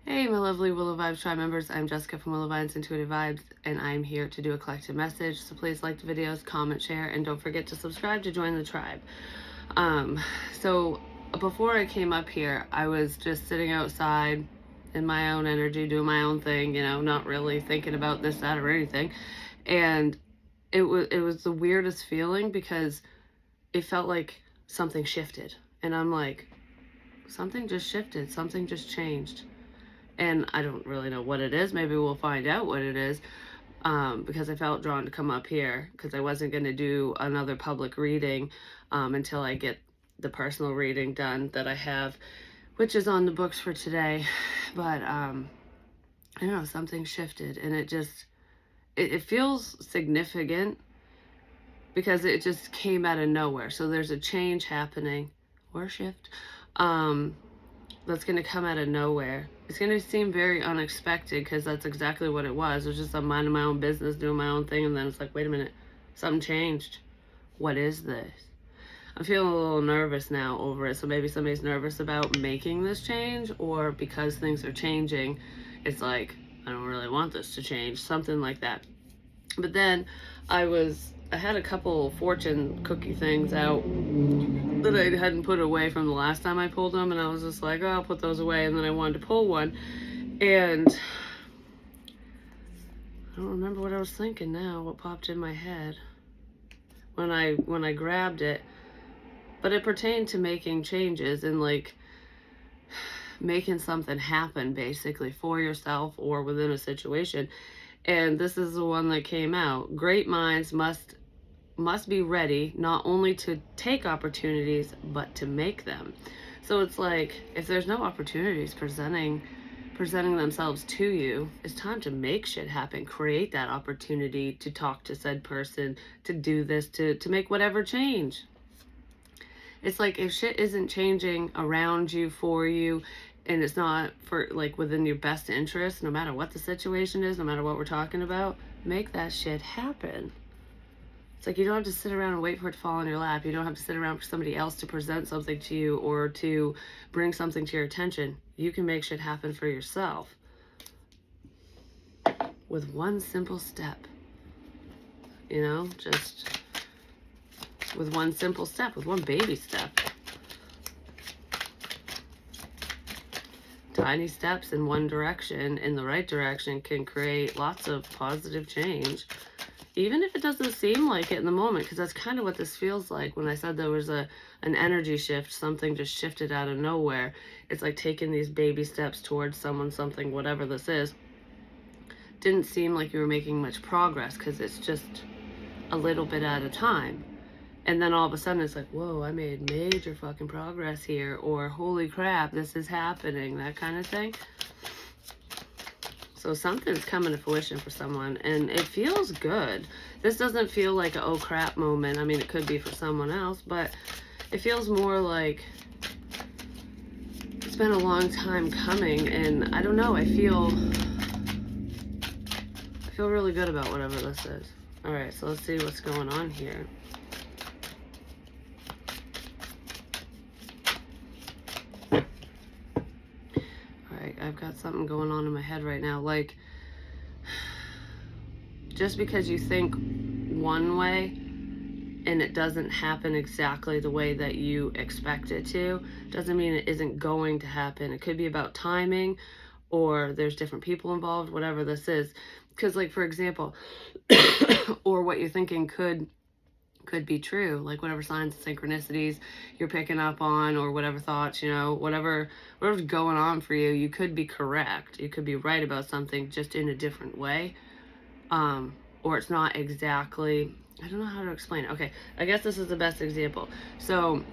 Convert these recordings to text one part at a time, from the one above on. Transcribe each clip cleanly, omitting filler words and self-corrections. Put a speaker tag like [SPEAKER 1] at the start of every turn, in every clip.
[SPEAKER 1] Hey, my lovely Willow Vibes Tribe members. I'm Jessica from Willow Vibes Intuitive Vibes, and I'm here to do a collective message. So please like the videos, comment, share, and don't forget to subscribe to join the tribe. So before I came up here, I was just sitting outside in my own energy, doing my own thing, not really thinking about this, that, or anything. And it was the weirdest feeling because it felt like something shifted. And I'm like, something just shifted, something just changed. And I don't really know what it is. Maybe we'll find out what it is, because I felt drawn to come up here because I wasn't going to do another public reading until I get the personal reading done that I have, which is on the books for today. But I don't know, something shifted, and it feels significant because it just came out of nowhere. So there's a change happening, or shift, that's going to come out of nowhere. It's going to seem very unexpected because that's exactly what it was. It was just I'm minding my own business, doing my own thing, and then it's like, wait a minute, something changed. What is this? I'm feeling a little nervous now over it. So maybe somebody's nervous about making this change, or because things are changing, it's like, I don't really want this to change, something like that. But then I had a couple fortune cookie things out that I hadn't put away from the last time I pulled them, and I was just like, oh, I'll put those away. And then I wanted to pull one, and I don't remember what I was thinking now, what popped in my head when I grabbed it. But it pertained to making changes and like making something happen basically for yourself or within a situation. And this is the one that came out. Great minds must be ready not only to take opportunities but to make them. So it's like, if there's no opportunities presenting themselves to you, it's time to make shit happen. Create that opportunity to talk to said person, to do this, to make whatever change. It's like, if shit isn't changing around you, for you, and it's not for like within your best interest, no matter what the situation is, no matter what we're talking about, make that shit happen. It's like, you don't have to sit around and wait for it to fall in your lap. You don't have to sit around for somebody else to present something to you or to bring something to your attention. You can make shit happen for yourself with one simple step. Just with one simple step, with one baby step. Tiny steps in one direction, in the right direction, can create lots of positive change. Even if it doesn't seem like it in the moment, because that's kind of what this feels like. When I said there was an energy shift, something just shifted out of nowhere. It's like taking these baby steps towards someone, something, whatever this is. Didn't seem like you were making much progress because it's just a little bit at a time. And then all of a sudden it's like, whoa, I made major fucking progress here, or holy crap, this is happening, that kind of thing. So something's coming to fruition for someone, and it feels good. This doesn't feel like a oh crap moment. I mean, it could be for someone else, but it feels more like it's been a long time coming, and I don't know, I feel really good about whatever this is. All right, so let's see what's going on here. I've got something going on in my head right now. Like, just because you think one way and it doesn't happen exactly the way that you expect it to, doesn't mean it isn't going to happen. It could be about timing, or there's different people involved, whatever this is. Because, like, for example, or what you're thinking could be true, like whatever signs and synchronicities you're picking up on, or whatever thoughts, whatever's going on for you, you could be correct. You could be right about something, just in a different way. Or it's not exactly, I don't know how to explain it. Okay, I guess this is the best example. So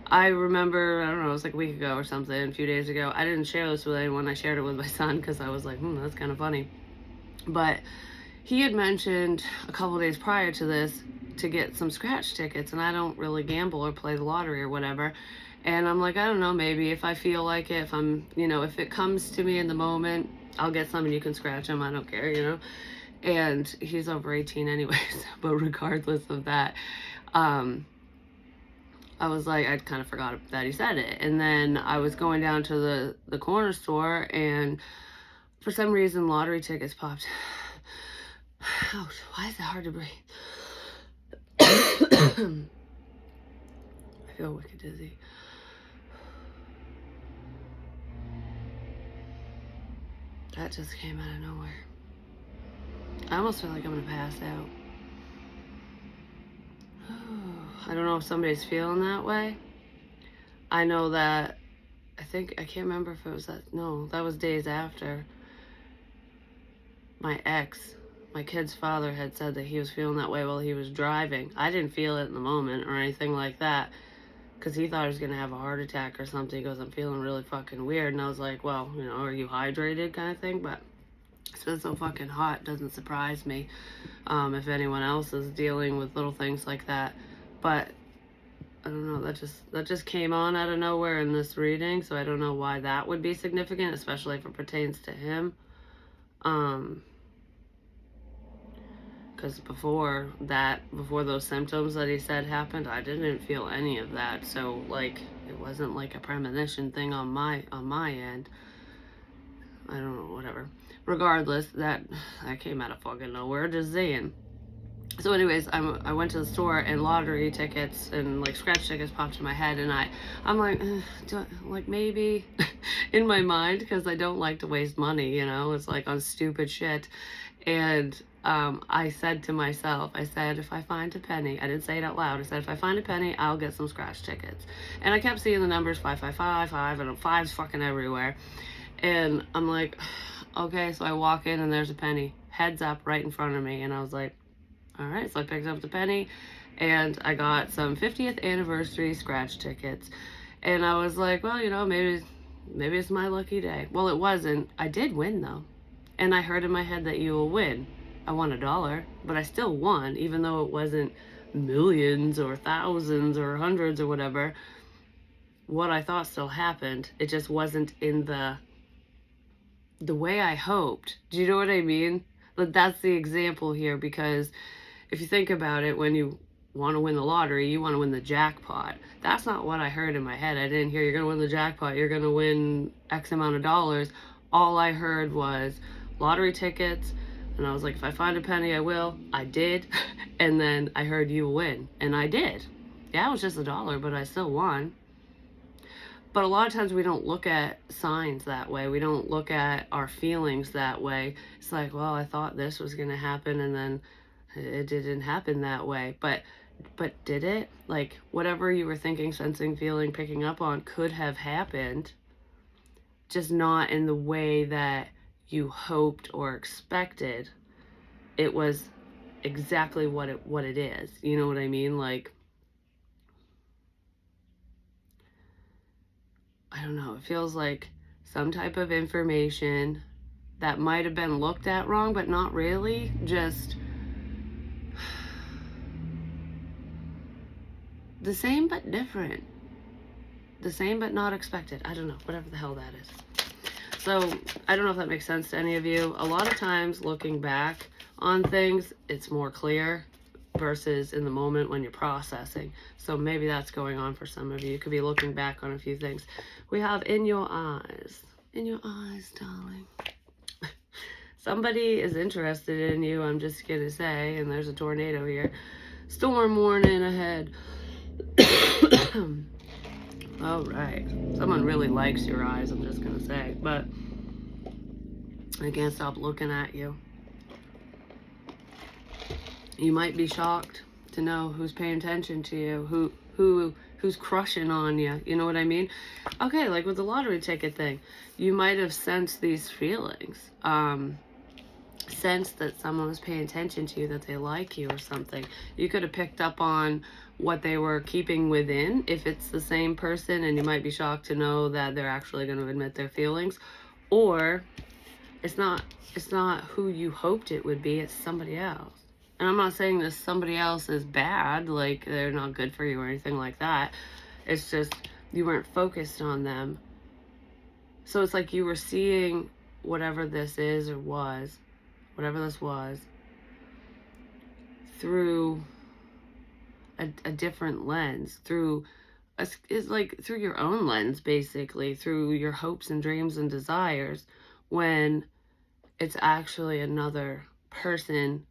[SPEAKER 1] I remember, I don't know, it was like a week ago or something, a few days ago. I didn't share this with anyone. I shared it with my son because I was like, that's kind of funny. But he had mentioned a couple days prior to this to get some scratch tickets, and I don't really gamble or play the lottery or whatever. And I'm like, I don't know, maybe if I feel like it, if I'm, if it comes to me in the moment, I'll get some and you can scratch them. I don't care, And he's over 18 anyways, but regardless of that, I was like, I'd kind of forgot that he said it. And then I was going down to the corner store, and for some reason, lottery tickets popped. Ouch, why is it hard to breathe? I feel wicked dizzy. That just came out of nowhere. I almost feel like I'm gonna pass out. I don't know if somebody's feeling that way. I know that, I can't remember if it was that, no, that was days after. My ex, my kid's father, had said that he was feeling that way while he was driving. I didn't feel it in the moment or anything like that, because he thought he was going to have a heart attack or something. He goes, I'm feeling really fucking weird. And I was like, well, you know, are you hydrated, kind of thing? But it's been so fucking hot, doesn't surprise me if anyone else is dealing with little things like that. But I don't know, that just came on out of nowhere in this reading, so I don't know why that would be significant, especially if it pertains to him. Because before those symptoms that he said happened, I didn't feel any of that. So, like, it wasn't like a premonition thing on my end. I don't know, whatever. Regardless, that came out of fucking nowhere, just saying. So anyways, I went to the store, and lottery tickets and like scratch tickets popped in my head, and I'm like, maybe in my mind, because I don't like to waste money, you know, it's like on stupid shit. And I said to myself, I said, if I find a penny, I didn't say it out loud, I said, if I find a penny, I'll get some scratch tickets. And I kept seeing the numbers 5, and 5's fucking everywhere. And I'm like, okay, so I walk in, and there's a penny, heads up, right in front of me. And I was like, all right, so I picked up the penny, and I got some 50th anniversary scratch tickets. And I was like, well, you know, maybe it's my lucky day. Well, it wasn't. I did win, though. And I heard in my head that you will win. I won $1, but I still won, even though it wasn't millions or thousands or hundreds or whatever. What I thought still happened. It just wasn't in the way I hoped. Do you know what I mean? But that's the example here, because if you think about it, when you want to win the lottery, you want to win the jackpot. That's not what I heard in my head. I didn't hear, you're going to win the jackpot, you're going to win X amount of dollars. All I heard was lottery tickets, and I was like, if I find a penny, I will. I did. And then I heard you win, and I did. Yeah, it was just $1, but I still won. But a lot of times we don't look at signs that way. We don't look at our feelings that way. It's like, well, I thought this was going to happen, and then it didn't happen that way. But did it? Like, whatever you were thinking, sensing, feeling, picking up on could have happened, just not in the way that you hoped or expected. It was exactly what it is. You know what I mean? Like, I don't know. It feels like some type of information that might have been looked at wrong, but not really. Just the same but different. The same but not expected. I don't know. Whatever the hell that is. So, I don't know if that makes sense to any of you. A lot of times, looking back on things, it's more clear versus in the moment when you're processing. So maybe that's going on for some of you. You could be looking back on a few things. We have in your eyes. In your eyes, darling. Somebody is interested in you, I'm just going to say. And there's a tornado here. Storm warning ahead. All right. Someone really likes your eyes, I'm just going to say. But I can't stop looking at you. You might be shocked to know who's paying attention to you, who's crushing on you. You know what I mean? Okay, like with the lottery ticket thing, you might have sensed these feelings. Sensed that someone was paying attention to you, that they like you or something. You could have picked up on what they were keeping within, if it's the same person, and you might be shocked to know that they're actually going to admit their feelings. Or it's not who you hoped it would be, it's somebody else. And I'm not saying this somebody else is bad, like they're not good for you or anything like that. It's just you weren't focused on them. So it's like you were seeing whatever this is or was, whatever this was, through a different lens, through It's like through your own lens, basically, through your hopes and dreams and desires, when it's actually another person.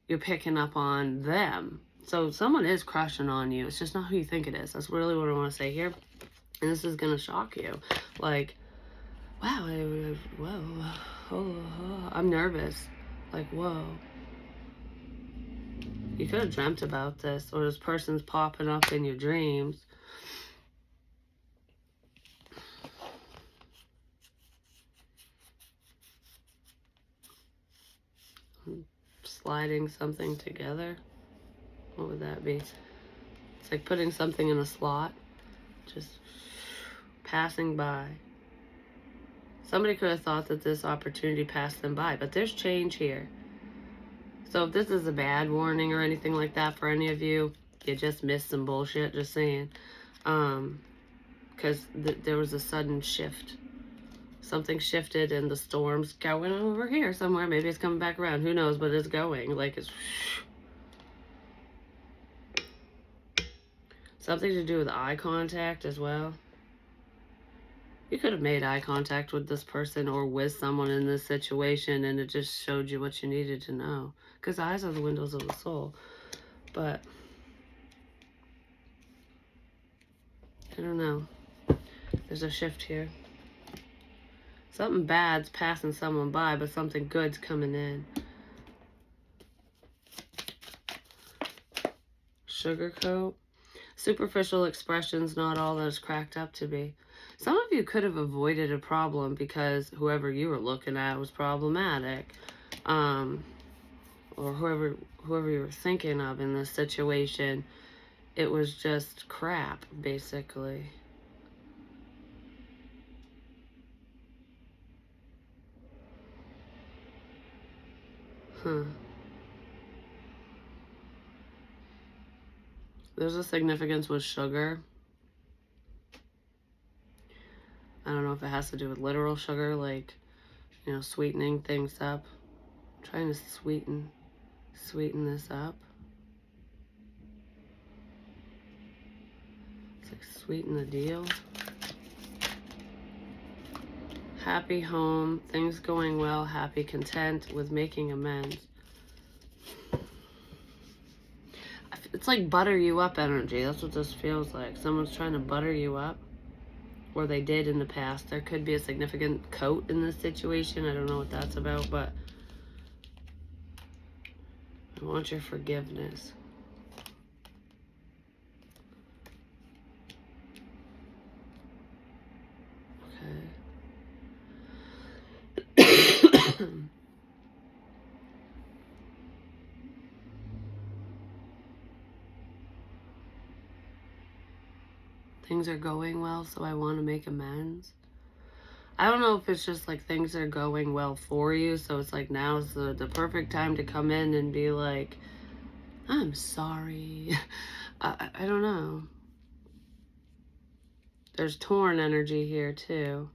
[SPEAKER 1] You're picking up on them. So someone is crushing on you. It's just not who you think it is. That's really what I want to say here. And this is going to shock you. Like, wow, whoa, I'm nervous. Like, whoa. You could have dreamt about this, or this person's popping up in your dreams. Sliding something together. What would that be? It's like putting something in a slot. Just passing by. Somebody could have thought that this opportunity passed them by, but there's change here. So if this is a bad warning or anything like that for any of you, you just missed some bullshit, just saying. Because there was a sudden shift. Something shifted and the storm's going over here somewhere. Maybe it's coming back around. Who knows, but it's going. Like it's... Something to do with eye contact as well. You could have made eye contact with this person or with someone in this situation, and it just showed you what you needed to know. Because eyes are the windows of the soul. But I don't know. There's a shift here. Something bad's passing someone by, but something good's coming in. Sugarcoat. Superficial expressions, not all that it's cracked up to be. Some of you could have avoided a problem because whoever you were looking at was problematic. Or whoever you were thinking of in this situation, it was just crap, basically. There's a significance with sugar. I don't know if it has to do with literal sugar, like, you know, sweetening things up. I'm trying to sweeten this up. It's like sweeten the deal. Happy home, things going well, happy, content with making amends. It's like butter you up energy. That's what this feels like. Someone's trying to butter you up, or they did in the past. There could be a significant coat in this situation. I don't know what that's about, but I want your forgiveness. Okay. Things are going well, so I want to make amends. I don't know if it's just like things are going well for you, so it's like now's the perfect time to come in and be like, I'm sorry. I don't know. There's torn energy here too.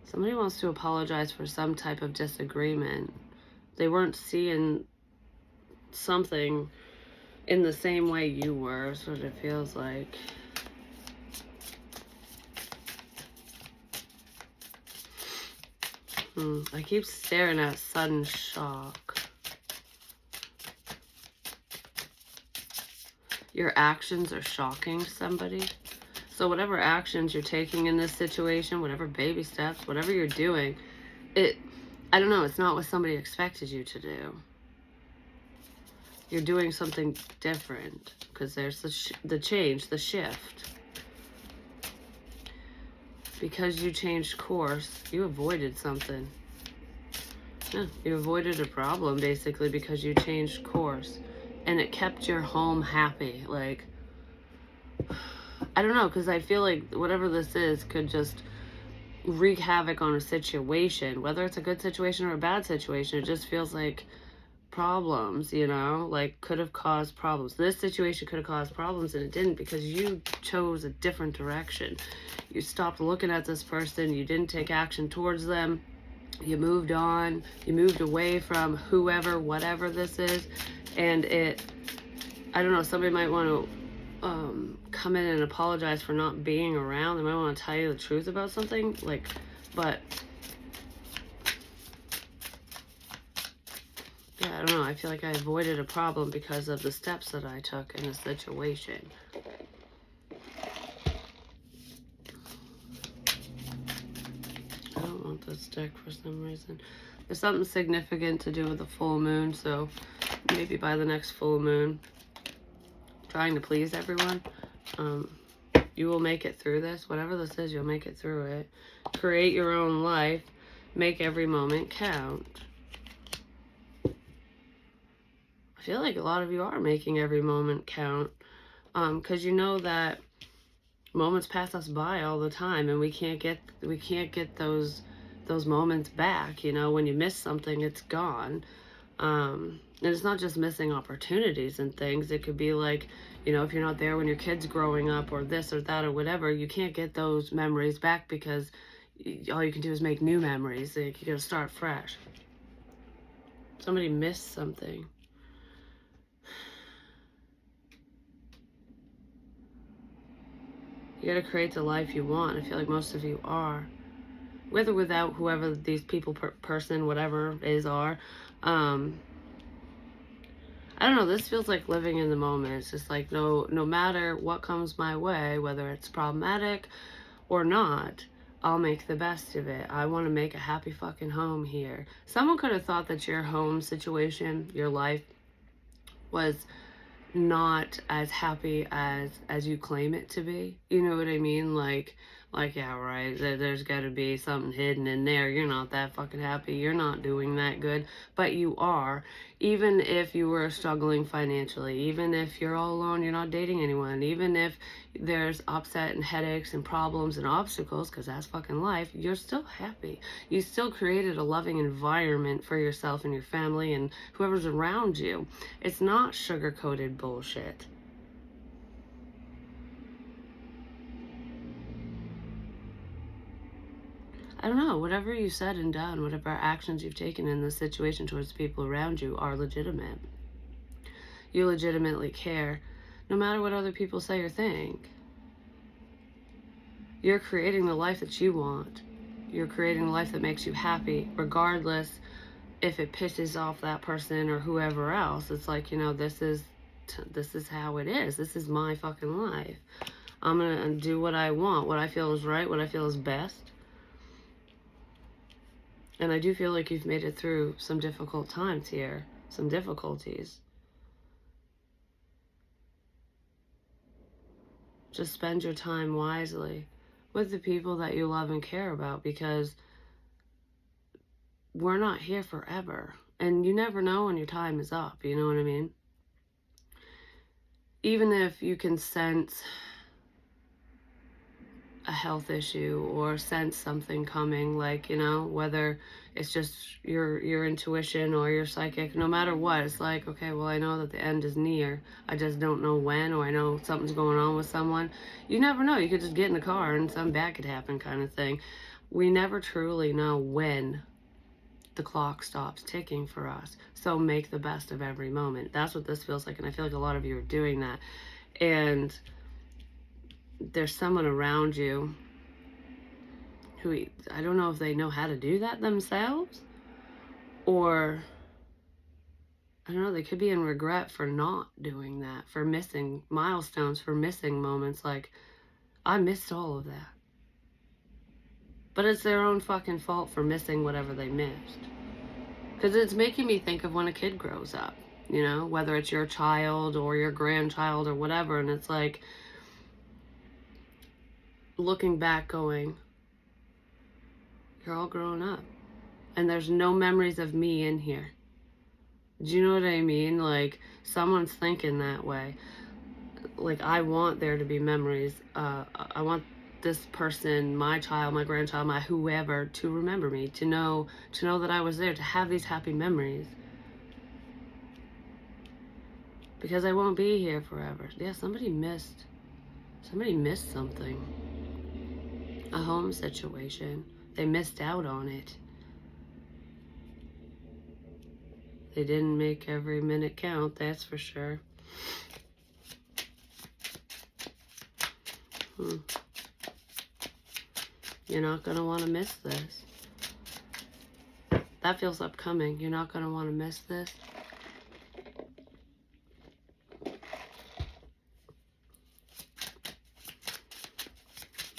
[SPEAKER 1] Somebody wants to apologize for some type of disagreement. They weren't seeing something in the same way you were, is what it feels like. I keep staring at sudden shock. Your actions are shocking somebody. So whatever actions you're taking in this situation, whatever baby steps, whatever you're doing, I don't know, it's not what somebody expected you to do. You're doing something different because there's the change, the shift. Because you changed course, you avoided something. Yeah, you avoided a problem basically because you changed course. And it kept your home happy. Like, I don't know, because I feel like whatever this is could just wreak havoc on a situation. Whether it's a good situation or a bad situation, it just feels like problems, you know, like could have caused problems. This situation could have caused problems and it didn't because you chose a different direction. You stopped looking at this person, you didn't take action towards them, you moved on, you moved away from whoever, whatever this is, And I don't know, somebody might want to come in and apologize for not being around. They might want to tell you the truth about something, like, but yeah, I don't know. I feel like I avoided a problem because of the steps that I took in a situation. I don't want this deck for some reason. There's something significant to do with the full moon, so maybe by the next full moon, trying to please everyone. You will make it through this. Whatever this is, you'll make it through it. Create your own life. Make every moment count. I feel like a lot of you are making every moment count. Because you know that moments pass us by all the time, and we can't get those moments back. You know, when you miss something, it's gone. And it's not just missing opportunities and things. It could be like, you know, if you're not there when your kid's growing up or this or that or whatever, you can't get those memories back because all you can do is make new memories. Like, you gotta start fresh. Somebody missed something. You gotta create the life you want. I feel like most of you are. With or without whoever these people, person, whatever are. I don't know, this feels like living in the moment. It's just like no matter what comes my way, whether it's problematic or not, I'll make the best of it. I want to make a happy fucking home here. Someone could have thought that your home situation, your life, was not as happy as you claim it to be. You know what I mean? Like yeah, right, there's got to be something hidden in there. You're not that fucking happy. You're not doing that good, but you are. Even if you were struggling financially, even if you're all alone, you're not dating anyone, even if there's upset and headaches and problems and obstacles, because that's fucking life, you're still happy. You still created a loving environment for yourself and your family and whoever's around you. It's not sugar-coated bullshit. I don't know, whatever you said and done, whatever actions you've taken in this situation towards the people around you are legitimate. You legitimately care, no matter what other people say or think. You're creating the life that you want. You're creating the life that makes you happy, regardless if it pisses off that person or whoever else. It's like, you know, this is how it is. This is my fucking life. I'm gonna do what I want, what I feel is right, what I feel is best. And I do feel like you've made it through some difficult times here, some difficulties. Just spend your time wisely with the people that you love and care about, because we're not here forever. And you never know when your time is up, you know what I mean? Even if you can sense a health issue or sense something coming, like, you know, whether it's just your intuition or your psychic, no matter what, it's like, okay, well, I know that the end is near. I just don't know when, or I know something's going on with someone. You never know. You could just get in the car and something bad could happen, kind of thing. We never truly know when the clock stops ticking for us. So make the best of every moment. That's what this feels like, and I feel like a lot of you are doing that. And there's someone around you who, I don't know if they know how to do that themselves, or I don't know, they could be in regret for not doing that, for missing milestones, for missing moments. Like, I missed all of that. But it's their own fucking fault for missing whatever they missed. Because it's making me think of when a kid grows up, you know, whether it's your child or your grandchild or whatever, and it's like, looking back going, you're all grown up. And there's no memories of me in here. Do you know what I mean? Like, someone's thinking that way. Like, I want there to be memories. I want this person, my child, my grandchild, my whoever, to remember me, to know that I was there, to have these happy memories. Because I won't be here forever. Yeah, somebody missed something. A home situation. They missed out on it. They didn't make every minute count, that's for sure. You're not going to want to miss this. That feels upcoming. You're not going to want to miss this.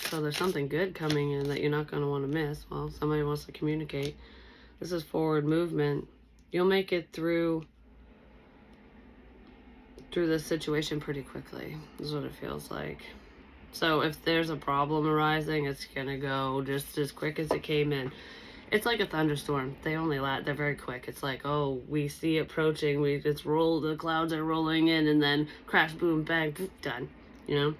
[SPEAKER 1] So there's something good coming in that you're not going to want to miss. Well, somebody wants to communicate. This is forward movement. You'll make it through this situation pretty quickly, is what it feels like. So if there's a problem arising, it's going to go just as quick as it came in. It's like a thunderstorm. They're very quick. It's like, oh, we see it approaching. The clouds are rolling in, and then crash, boom, bang, poof, done. You know?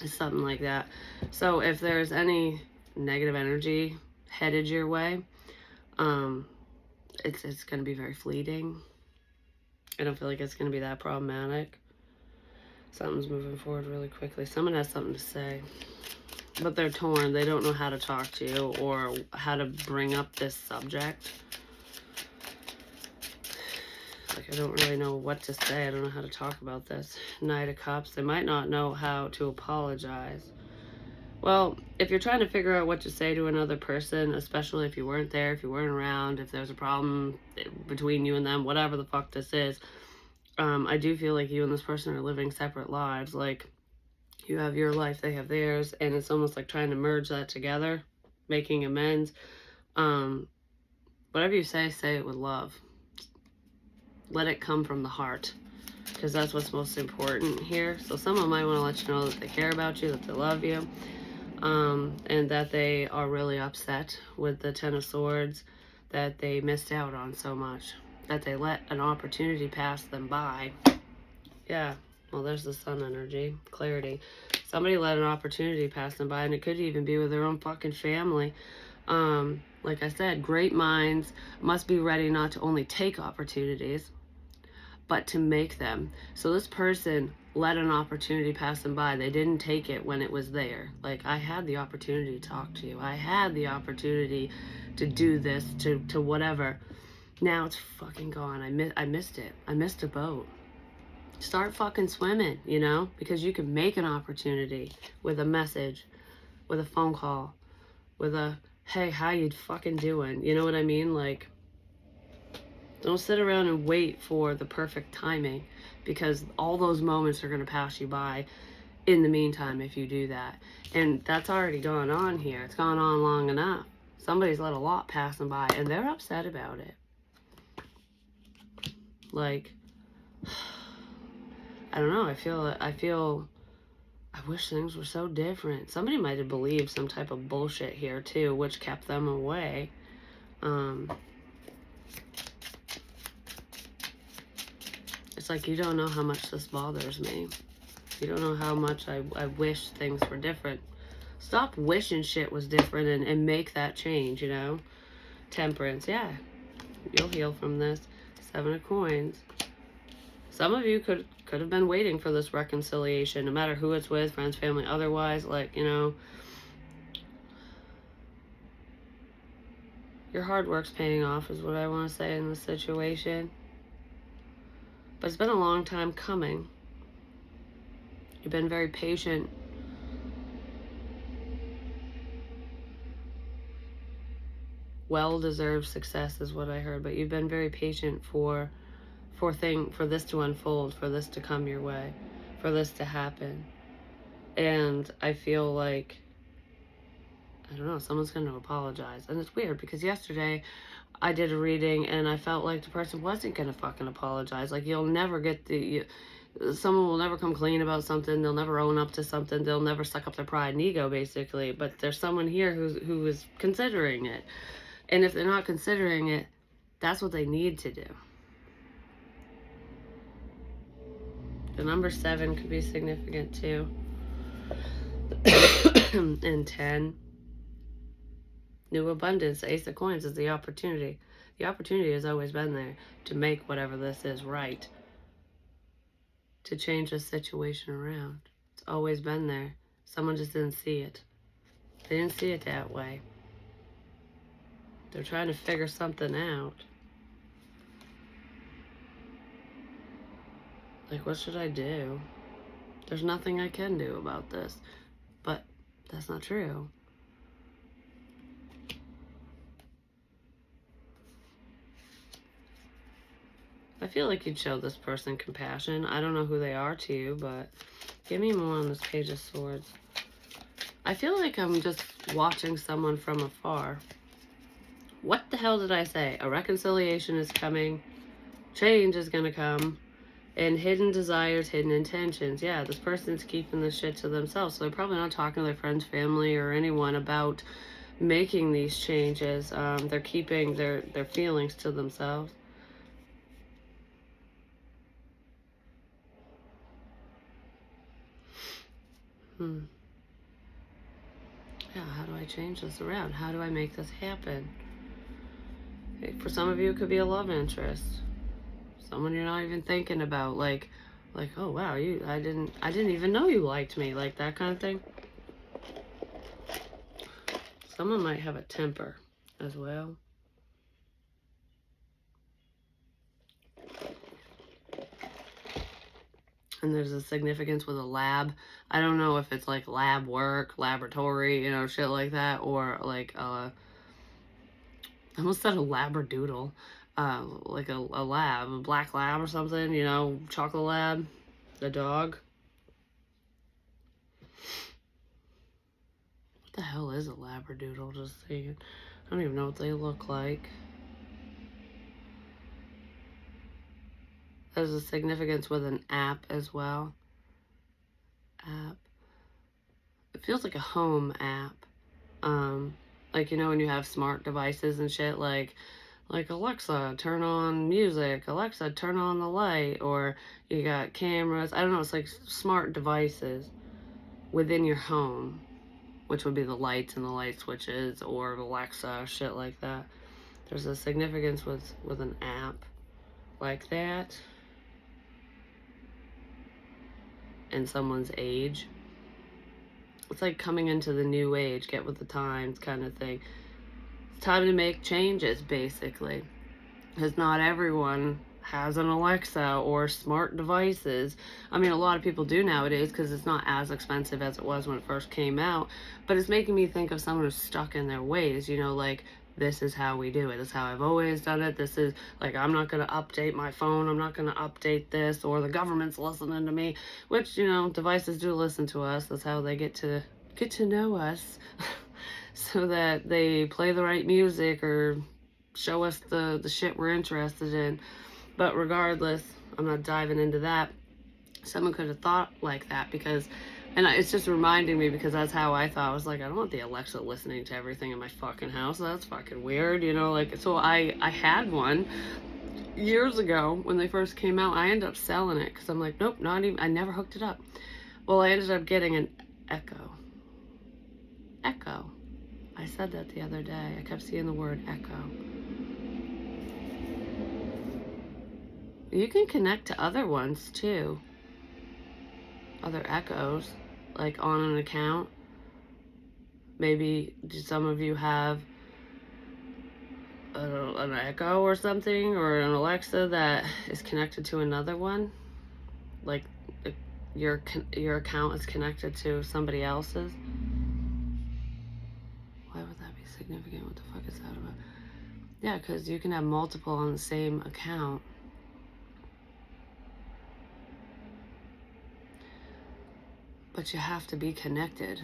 [SPEAKER 1] It's something like that. So if there's any negative energy headed your way, it's going to be very fleeting. I don't feel like it's going to be that problematic. Something's moving forward really quickly. Someone has something to say, but they're torn. They don't know how to talk to you or how to bring up this subject. Like, I don't really know what to say. I don't know how to talk about this. Knight of Cups. They might not know how to apologize. Well, if you're trying to figure out what to say to another person, especially if you weren't there, if you weren't around, if there's a problem between you and them, whatever the fuck this is, I do feel like you and this person are living separate lives. Like, you have your life, they have theirs, and it's almost like trying to merge that together, making amends. Whatever you say it with love. Let it come from the heart, because that's what's most important here. So someone might want to let you know that they care about you, that they love you, and that they are really upset with the Ten of Swords, that they missed out on so much, that they let an opportunity pass them by. Yeah, well, there's the sun energy, clarity. Somebody let an opportunity pass them by, and it could even be with their own fucking family. Like I said, great minds must be ready not to only take opportunities, but to make them. So this person let an opportunity pass them by. They didn't take it when it was there. Like, I had the opportunity to talk to you. I had the opportunity to do this, to whatever. Now it's fucking gone. I missed it. I missed a boat. Start fucking swimming, you know? Because you can make an opportunity with a message, with a phone call, with a, hey, how you fucking doing? You know what I mean? Like, don't sit around and wait for the perfect timing, because all those moments are going to pass you by in the meantime if you do that. And that's already gone on here. It's gone on long enough. Somebody's let a lot pass them by, and they're upset about it. Like, I don't know. I wish things were so different. Somebody might have believed some type of bullshit here too, which kept them away. It's like, you don't know how much this bothers me. You don't know how much I wish things were different. Stop wishing shit was different and make that change, you know? Temperance, yeah. You'll heal from this. 7 of Coins. Some of you could have been waiting for this reconciliation, no matter who it's with, friends, family, otherwise. Like, you know, your hard work's paying off is what I want to say in this situation. But it's been a long time coming. You've been very patient. Well-deserved success is what I heard, but you've been very patient for this to unfold, for this to come your way, for this to happen. And I feel like, I don't know, someone's going to apologize. And it's weird, because yesterday I did a reading and I felt like the person wasn't going to fucking apologize. Like, you'll never get someone will never come clean about something. They'll never own up to something. They'll never suck up their pride and ego, basically. But there's someone here who is considering it. And if they're not considering it, that's what they need to do. The number 7 could be significant too. And 10. New abundance. The Ace of Coins is the opportunity. The opportunity has always been there to make whatever this is right. To change the situation around. It's always been there. Someone just didn't see it. They didn't see it that way. They're trying to figure something out. Like, what should I do? There's nothing I can do about this. But that's not true. I feel like you'd show this person compassion. I don't know who they are to you, but give me more on this Page of Swords. I feel like I'm just watching someone from afar. What the hell did I say? A reconciliation is coming. Change is gonna come. And hidden desires, hidden intentions. Yeah, this person's keeping this shit to themselves. So they're probably not talking to their friends, family, or anyone about making these changes. They're keeping their feelings to themselves. Yeah, how do I change this around? How do I make this happen? Okay, for some of you, it could be a love interest. Someone you're not even thinking about, like, oh wow, I didn't even know you liked me, like that kind of thing. Someone might have a temper as well. And there's a significance with a lab. I don't know if it's like lab work, laboratory, you know, shit like that, or like I almost said a labradoodle, like a lab, a black lab or something, you know, chocolate lab, the dog. What the hell is a labradoodle? Just saying. I don't even know what they look like. There's a significance with an app as well. App. It feels like a home app. Like, you know, when you have smart devices and shit, like Alexa, turn on music. Alexa, turn on the light. Or you got cameras. I don't know. It's like smart devices within your home, which would be the lights and the light switches, or Alexa, shit like that. There's a significance with an app like that and someone's age. It's like coming into the new age, get with the times kind of thing. It's time to make changes, basically. Because not everyone has an Alexa or smart devices. I mean, a lot of people do nowadays because it's not as expensive as it was when it first came out. But it's making me think of someone who's stuck in their ways, you know, like, this is how we do it. This is how I've always done it. This is, like, I'm not going to update my phone. I'm not going to update this. Or the government's listening to me. Which, you know, devices do listen to us. That's how they get to know us. So that they play the right music or show us the shit we're interested in. But regardless, I'm not diving into that. Someone could have thought like that because, and it's just reminding me because that's how I thought. I was like, I don't want the Alexa listening to everything in my fucking house. That's fucking weird, you know, like, so I had one years ago when they first came out. I ended up selling it because I'm like, nope, not even, I never hooked it up. Well, I ended up getting an Echo. I said that the other day. I kept seeing the word Echo. You can connect to other ones too. Other Echoes, like on an account. Maybe some of you have an Echo or something, or an Alexa that is connected to another one. Like your account is connected to somebody else's. Why would that be significant? What the fuck is that about? Yeah, because you can have multiple on the same account. But you have to be connected.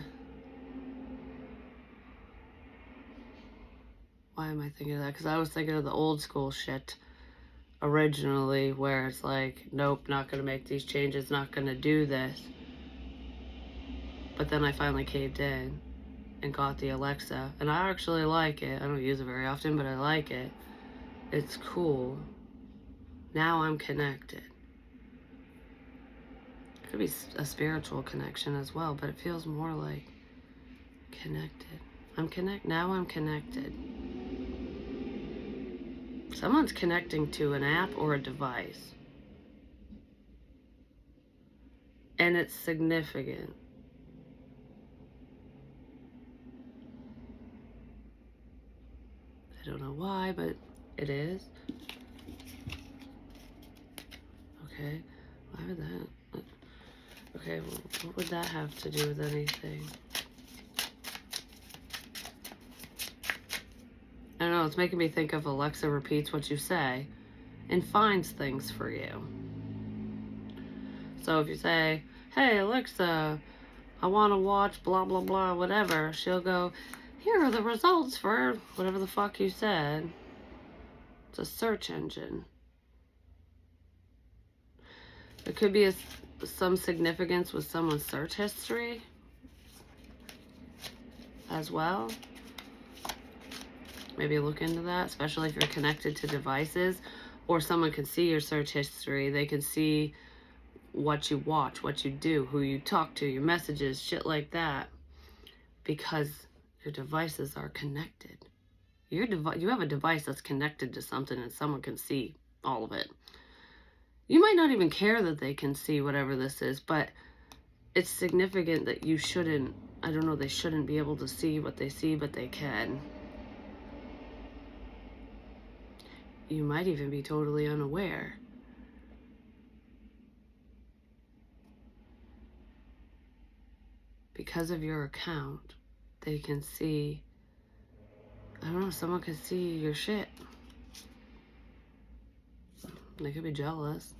[SPEAKER 1] Why am I thinking of that? Because I was thinking of the old school shit originally, where it's like, nope, not going to make these changes, not going to do this. But then I finally caved in and got the Alexa. And I actually like it. I don't use it very often, but I like it. It's cool. Now I'm connected. It could be a spiritual connection as well, but it feels more like connected. Now I'm connected. Someone's connecting to an app or a device. And it's significant. I don't know why, but it is. Okay. Why Why would that? Okay, well, what would that have to do with anything? I don't know, it's making me think of Alexa repeats what you say and finds things for you. So if you say, hey Alexa, I want to watch blah blah blah whatever, she'll go, here are the results for whatever the fuck you said. It's a search engine. There could be some significance with someone's search history as well. Maybe look into that, especially if you're connected to devices, or someone can see your search history. They can see what you watch, what you do, who you talk to, your messages, shit like that, because your devices are connected. You have a device that's connected to something, and someone can see all of it. You might not even care that they can see whatever this is, but it's significant that you shouldn't, I don't know, they shouldn't be able to see what they see, but they can. You might even be totally unaware. Because of your account, they can see, I don't know, someone can see your shit. They could be jealous.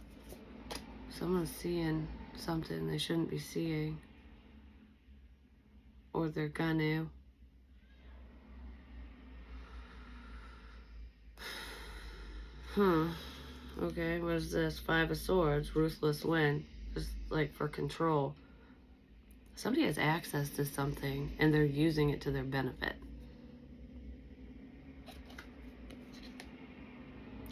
[SPEAKER 1] Someone's seeing something they shouldn't be seeing. Or they're gonna. Okay, what is this? 5 of Swords, ruthless win. Just like for control. Somebody has access to something and they're using it to their benefit.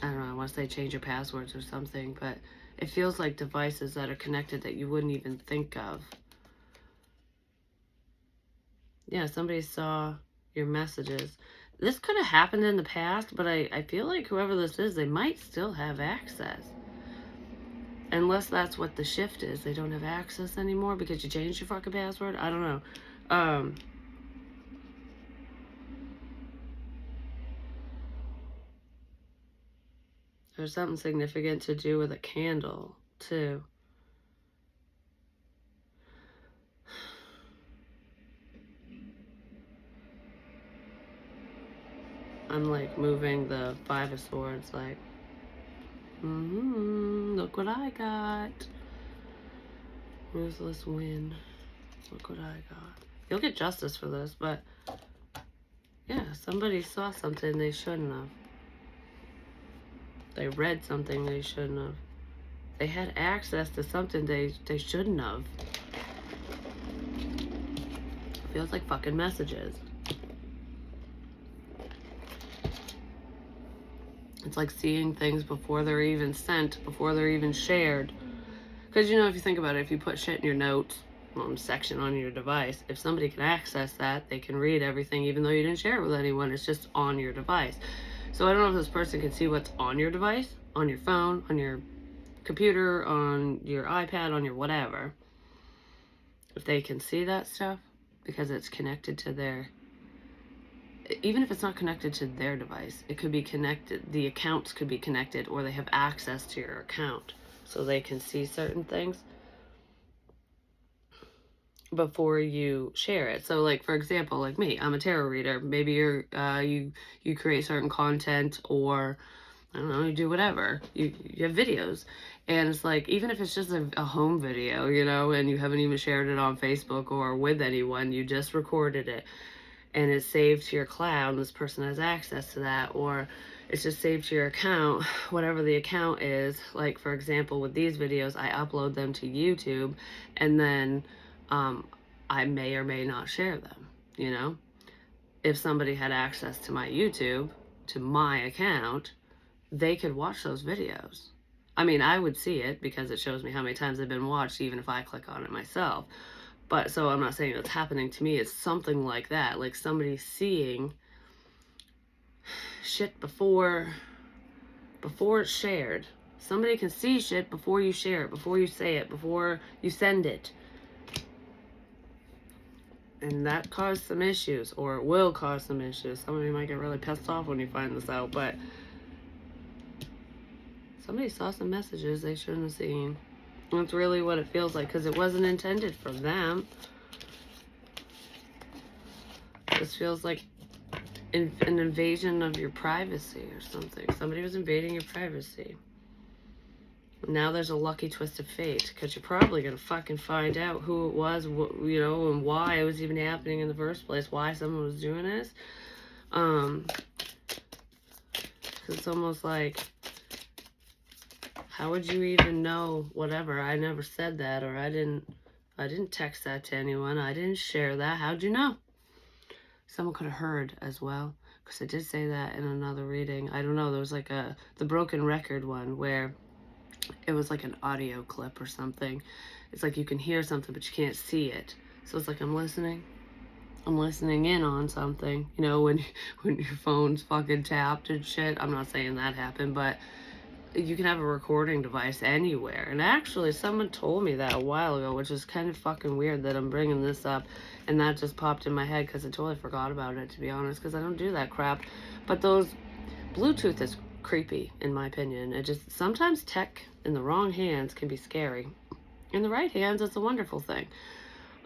[SPEAKER 1] I don't know, I want to say change your passwords or something, but it feels like devices that are connected that you wouldn't even think of. Yeah, somebody saw your messages. This could have happened in the past, but I feel like whoever this is, they might still have access. Unless that's what the shift is. They don't have access anymore because you changed your fucking password. I don't know. There's something significant to do with a candle, too. I'm like moving the 5 of Swords, like, look what I got. Ruthless win. Look what I got. You'll get justice for this, but yeah, somebody saw something they shouldn't have. They read something they shouldn't have. They had access to something they shouldn't have. Feels like fucking messages. It's like seeing things before they're even sent, before they're even shared. Because, you know, if you think about it, if you put shit in your notes section on your device, if somebody can access that, they can read everything, even though you didn't share it with anyone. It's just on your device. So I don't know if this person can see what's on your device, on your phone, on your computer, on your iPad, on your whatever. If they can see that stuff, because it's connected to their, even if it's not connected to their device, it could be connected, the accounts could be connected, or they have access to your account so they can see certain things before you share it. So like, for example, like me, I'm a tarot reader. Maybe you're you create certain content, or I don't know, you do whatever, you have videos, and it's like, even if it's just a home video, you know, and you haven't even shared it on Facebook or with anyone, you just recorded it and it's saved to your cloud, and this person has access to that, or it's just saved to your account, whatever the account is. Like, for example, with these videos, I upload them to YouTube, and then I may or may not share them, you know? If somebody had access to my YouTube, to my account, they could watch those videos. I mean, I would see it because it shows me how many times they've been watched, even if I click on it myself. But so I'm not saying it's happening to me. It's something like that. Like somebody seeing shit before it's shared. Somebody can see shit before you share it, before you say it, before you send it. And that caused some issues, or it will cause some issues. Some of you might get really pissed off when you find this out, but somebody saw some messages they shouldn't have seen. That's really what it feels like, because it wasn't intended for them. This feels like an invasion of your privacy or something. Somebody was invading your privacy. Now there's a lucky twist of fate, because you're probably going to fucking find out who it was, you know, and why it was even happening in the first place, why someone was doing this. Because it's almost like, how would you even know whatever? I never said that, or I didn't text that to anyone. I didn't share that. How'd you know? Someone could have heard as well, because I did say that in another reading. I don't know. There was like the broken record one where it was like an audio clip or something. It's like you can hear something, but you can't see it. So it's like I'm listening in on something. You know, when your phone's fucking tapped and shit. I'm not saying that happened, but you can have a recording device anywhere. And actually, someone told me that a while ago, which is kind of fucking weird that I'm bringing this up. And that just popped in my head because I totally forgot about it, to be honest, because I don't do that crap. But those Bluetooth is creepy, in my opinion. It just, sometimes tech in the wrong hands can be scary. In the right hands, it's a wonderful thing.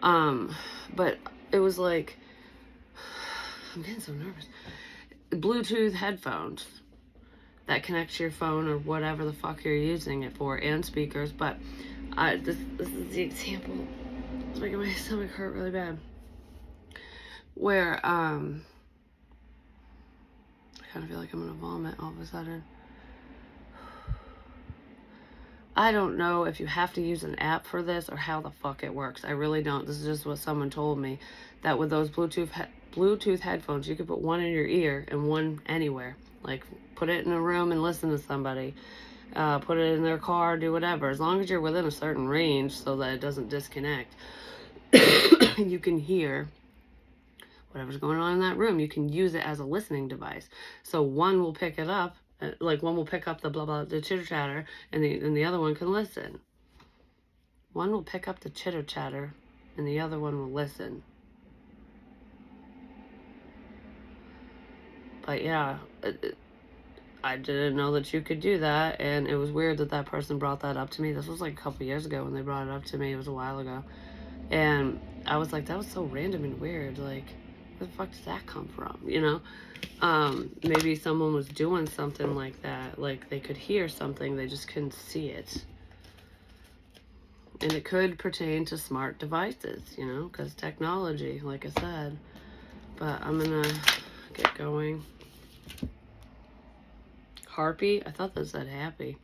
[SPEAKER 1] But it was like, I'm getting so nervous. Bluetooth headphones that connects to your phone or whatever the fuck you're using it for, and speakers. But this is the example. It's making my stomach hurt really bad. Where I kind of feel like I'm gonna vomit all of a sudden. I don't know if you have to use an app for this or how the fuck it works. I really don't. This is just what someone told me, that with those Bluetooth headphones, you could put one in your ear and one anywhere. Like, put it in a room and listen to somebody. Put it in their car, do whatever. As long as you're within a certain range so that it doesn't disconnect. You can hear whatever's going on in that room. You can use it as a listening device. So one will pick it up, like one will pick up the blah blah, the chitter chatter, and the other one can listen. One will pick up the chitter chatter, and the other one will listen. But yeah, I didn't know that you could do that, and it was weird that that person brought that up to me. This was like a couple years ago when they brought it up to me. It was a while ago, and I was like, that was so random and weird. Like, where the fuck did that come from? You know? Maybe someone was doing something like that. Like, they could hear something, they just couldn't see it. And it could pertain to smart devices, you know, because technology, like I said. But I'm gonna get going. Harpy? I thought that said happy.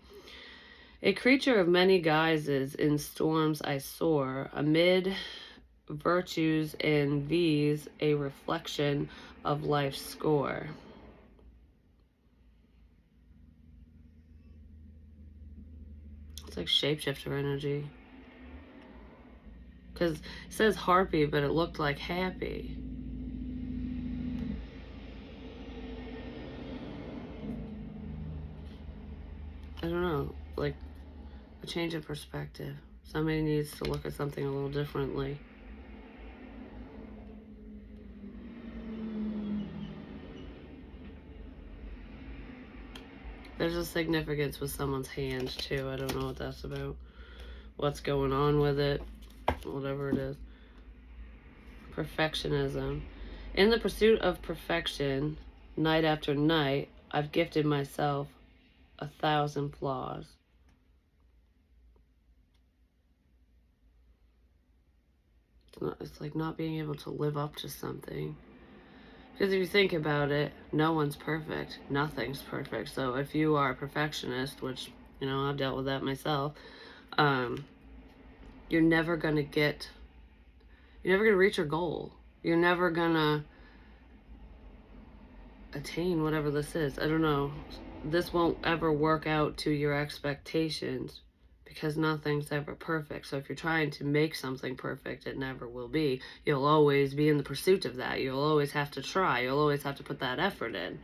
[SPEAKER 1] A creature of many guises, in storms I soar, amid virtues and V's, a reflection of life's score. It's like shapeshifter energy. Because it says harpy, but it looked like happy. I don't know, like a change of perspective. Somebody needs to look at something a little differently. There's a significance with someone's hand too. I don't know what that's about. What's going on with it. Whatever it is. Perfectionism. In the pursuit of perfection, night after night, I've gifted myself 1,000 flaws. It's like not being able to live up to something. Because if you think about it, no one's perfect. Nothing's perfect. So if you are a perfectionist, which, you know, I've dealt with that myself, you're never going to reach your goal. You're never going to attain whatever this is. I don't know. This won't ever work out to your expectations because nothing's ever perfect. So if you're trying to make something perfect, it never will be. You'll always be in the pursuit of that. You'll always have to try. You'll always have to put that effort in.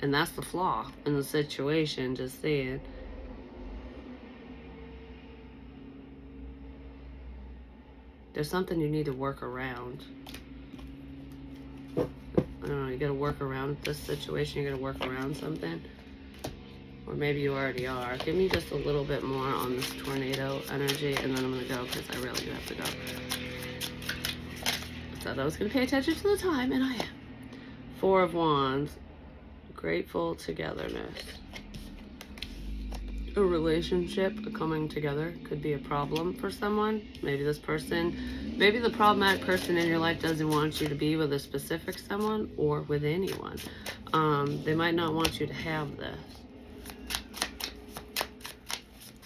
[SPEAKER 1] And that's the flaw in the situation, just saying. There's something you need to work around. I don't know, you gotta work around this situation, you gotta work around something. Or maybe you already are. Give me just a little bit more on this tornado energy, and then I'm going to go because I really do have to go. I thought I was going to pay attention to the time, and I am. Four of Wands. Grateful togetherness. A relationship, a coming together could be a problem for someone. Maybe this person, maybe the problematic person in your life doesn't want you to be with a specific someone or with anyone. They might not want you to have this.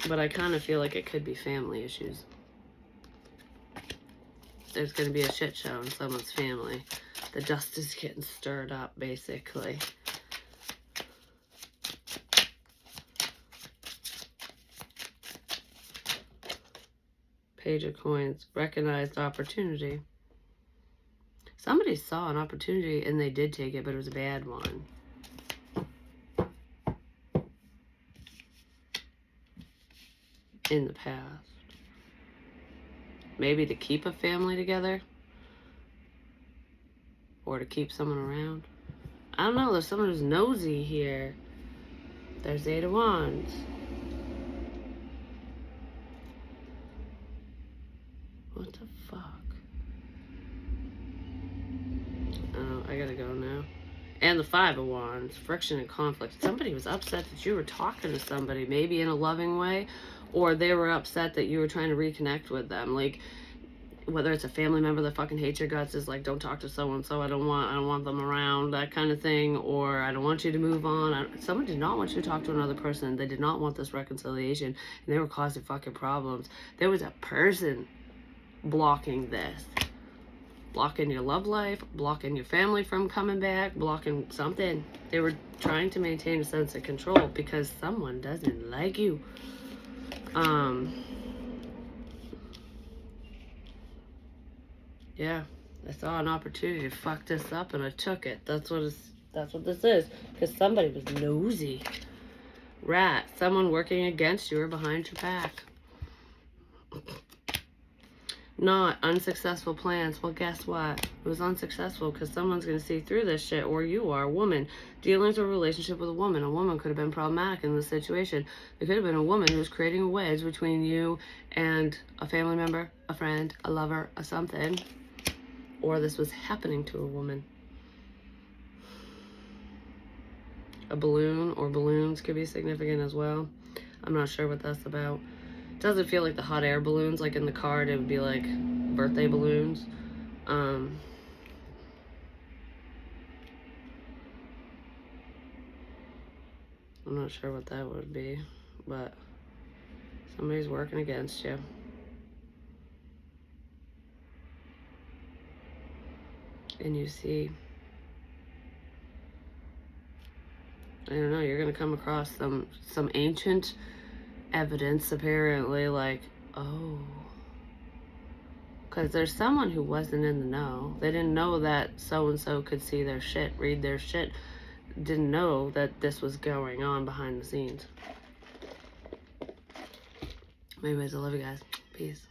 [SPEAKER 1] But I kind of feel like it could be family issues. There's going to be a shit show in someone's family. The dust is getting stirred up, basically. Page of Coins. Recognized opportunity. Somebody saw an opportunity and they did take it, but it was a bad one. In the past. Maybe to keep a family together. Or to keep someone around. I don't know. There's someone who's nosy here. There's 8 of Wands. What the fuck? Oh, I gotta go now. And the 5 of Wands. Friction and conflict. Somebody was upset that you were talking to somebody. Maybe in a loving way. Or they were upset that you were trying to reconnect with them. Like, whether it's a family member that fucking hates your guts, is like, don't talk to so-and-so, I don't want them around, that kind of thing. Or I don't want you to move on. Someone did not want you to talk to another person. They did not want this reconciliation. And they were causing fucking problems. There was a person blocking this. Blocking your love life, blocking your family from coming back, blocking something. They were trying to maintain a sense of control because someone doesn't like you. Yeah, I saw an opportunity to fuck this up and I took it. That's what this is. Because somebody was nosy. Rat, someone working against you or behind your back. Not unsuccessful plans. Well, guess what? It was unsuccessful because someone's going to see through this shit, or you are a woman. Dealings or relationship with a woman. A woman could have been problematic in this situation. It could have been a woman who was creating a wedge between you and a family member, a friend, a lover, a something. Or this was happening to a woman. A balloon or balloons could be significant as well. I'm not sure what that's about. Doesn't feel like the hot air balloons, like in the card it would be like birthday balloons. I'm not sure what that would be, but somebody's working against you. And you see, I don't know, you're gonna come across some ancient evidence, apparently, like, oh, because there's someone who wasn't in the know. They didn't know that so-and-so could see their shit, read their shit. Didn't know that this was going on behind the scenes. Anyways, I love you guys. Peace.